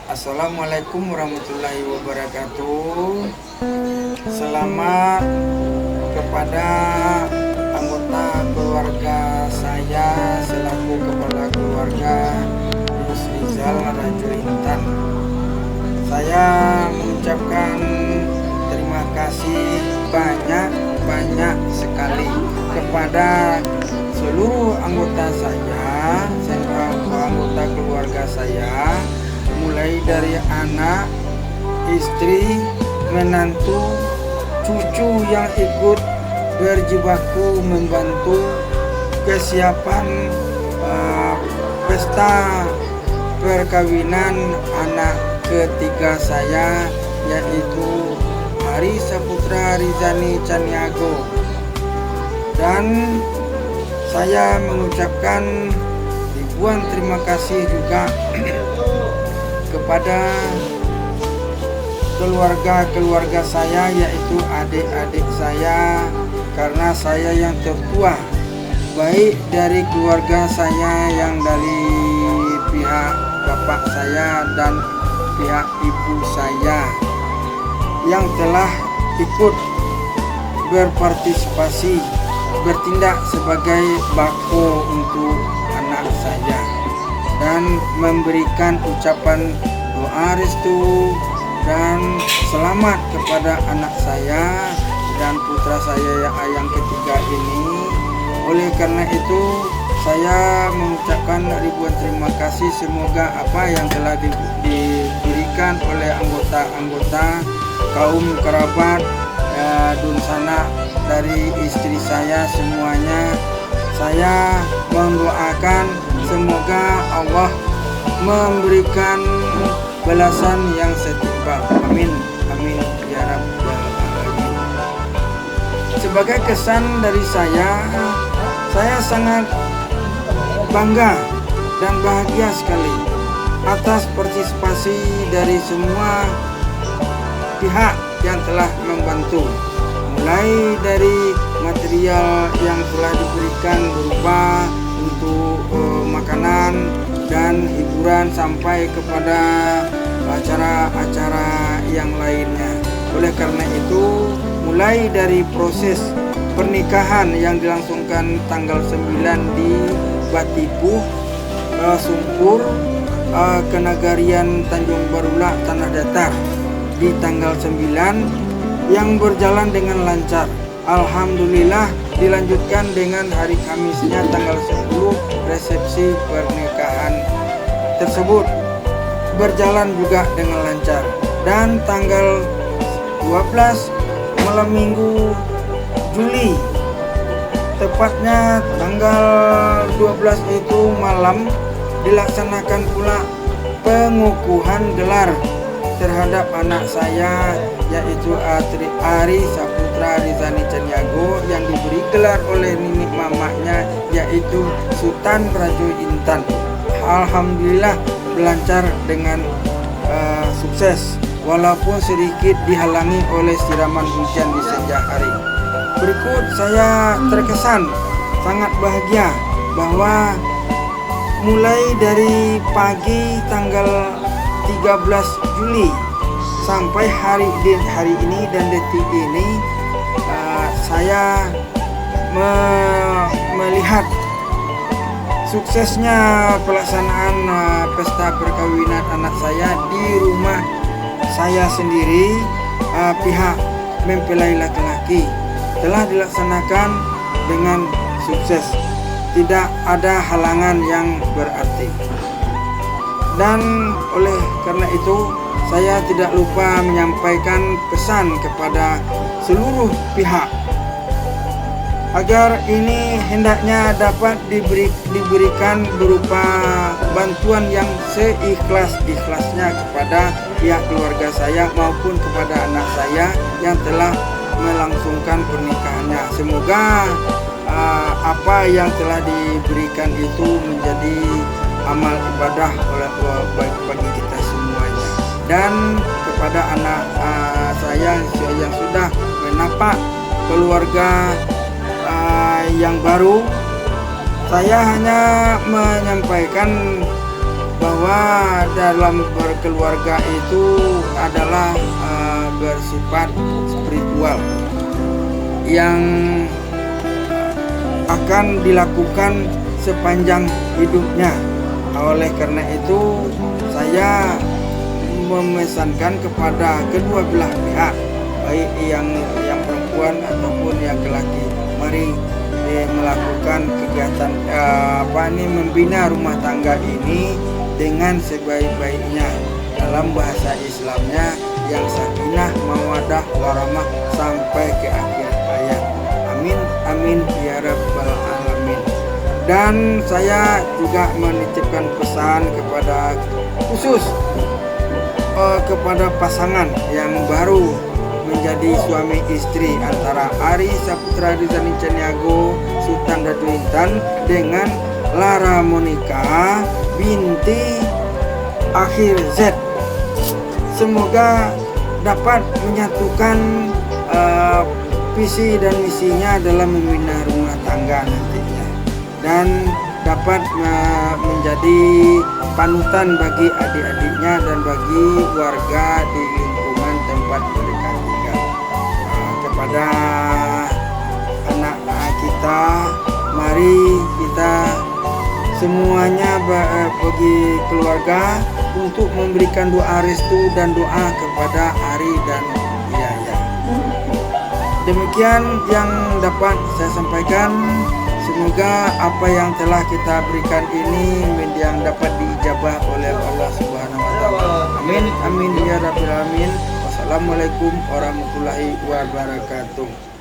Assalamualaikum warahmatullahi wabarakatuh. Selamat kepada anggota keluarga saya selaku kepala keluarga Yus Rizal Rajo Intan. Saya mengucapkan terima kasih banyak sekali kepada seluruh anggota saya, anggota keluarga saya, mulai dari anak, istri, menantu, cucu yang ikut berjibaku membantu kesiapan pesta perkawinan anak ketiga saya, yaitu Ari Saputra Rizani Caniago. Dan saya mengucapkan ribuan terima kasih juga kepada keluarga saya, yaitu adik-adik saya, karena saya yang tertua, baik dari keluarga saya yang dari pihak bapak saya dan pihak ibu saya yang telah ikut berpartisipasi, bertindak sebagai bako untuk anak saya dan memberikan ucapan doa restu dan selamat kepada anak saya dan putra saya yang ketiga ini. Oleh karena itu saya mengucapkan ribuan terima kasih. Semoga apa yang telah diberikan oleh anggota-anggota kaum kerabat dunsana dari istri saya semuanya, saya mendoakan semoga Allah memberikan balasan yang setimpal. Amin, amin ya rabbal alamin. Sebagai kesan dari saya sangat bangga dan bahagia sekali atas partisipasi dari semua pihak yang telah membantu, mulai dari material yang telah diberikan berupa untuk makanan dan hiburan sampai kepada acara-acara yang lainnya. Oleh karena itu, mulai dari proses pernikahan yang dilangsungkan tanggal 9 di Batipuh, Sumpur, Kenagarian Tanjung Barula, Tanah Datar di tanggal 9 yang berjalan dengan lancar. Alhamdulillah dilanjutkan dengan hari Kamisnya tanggal 10 resepsi pernikahan tersebut berjalan juga dengan lancar. Dan tanggal 12 malam Minggu Juli, tepatnya tanggal 12 itu malam, dilaksanakan pula pengukuhan gelar terhadap anak saya, yaitu Ari Saputra Rizani Caniago, yang diberi gelar oleh nenek mamanya, yaitu Sultan Rajo Intan. Alhamdulillah berlancar dengan sukses, walaupun sedikit dihalangi oleh siraman hujan di senja hari. Berikut saya terkesan sangat bahagia bahwa mulai dari pagi tanggal 13 Juli sampai hari ini dan detik ini, saya melihat suksesnya pelaksanaan pesta perkawinan anak saya di rumah saya sendiri. Pihak mempelai laki-laki telah dilaksanakan dengan sukses, tidak ada halangan yang berarti. Dan oleh karena itu saya tidak lupa menyampaikan pesan kepada seluruh pihak agar ini hendaknya dapat diberikan berupa bantuan yang seikhlas-ikhlasnya kepada pihak keluarga saya maupun kepada anak saya yang telah melangsungkan pernikahannya. Semoga apa yang telah diberikan itu menjadi amal ibadah bagi kita semuanya. Dan kepada anak saya yang sudah menapak keluarga yang baru, saya hanya menyampaikan bahwa dalam berkeluarga itu adalah bersifat spiritual yang akan dilakukan sepanjang hidupnya. Oleh karena itu saya memesankan kepada kedua belah pihak, baik yang perempuan ataupun yang laki, mari melakukan kegiatan membina rumah tangga ini dengan sebaik-baiknya, dalam bahasa Islamnya yang sakinah, mawaddah, warahmah sampai ke akhir ayat. Amin amin ya rabbal alamin. Dan saya juga menitipkan pesan kepada khusus kepada pasangan yang baru menjadi suami istri antara Ari Saputra Rizani Caniago Sultan Datu Intan dengan Lara Monica binti Akhir Z. Semoga dapat menyatukan visi dan misinya dalam membina rumah tangga nantinya, dan dapat menjadi panutan bagi adik-adiknya dan bagi warga di lingkungan tempat mereka tinggal. Kepada anak kita, mari kita semuanya bagi keluarga untuk memberikan doa restu dan doa kepada Ari dan Yaya. Demikian yang dapat saya sampaikan. Semoga apa yang telah kita berikan ini yang dapat diijabah oleh Allah Subhanahu wa taala. Amin amin ya rabbil alamin. Wassalamualaikum warahmatullahi wabarakatuh.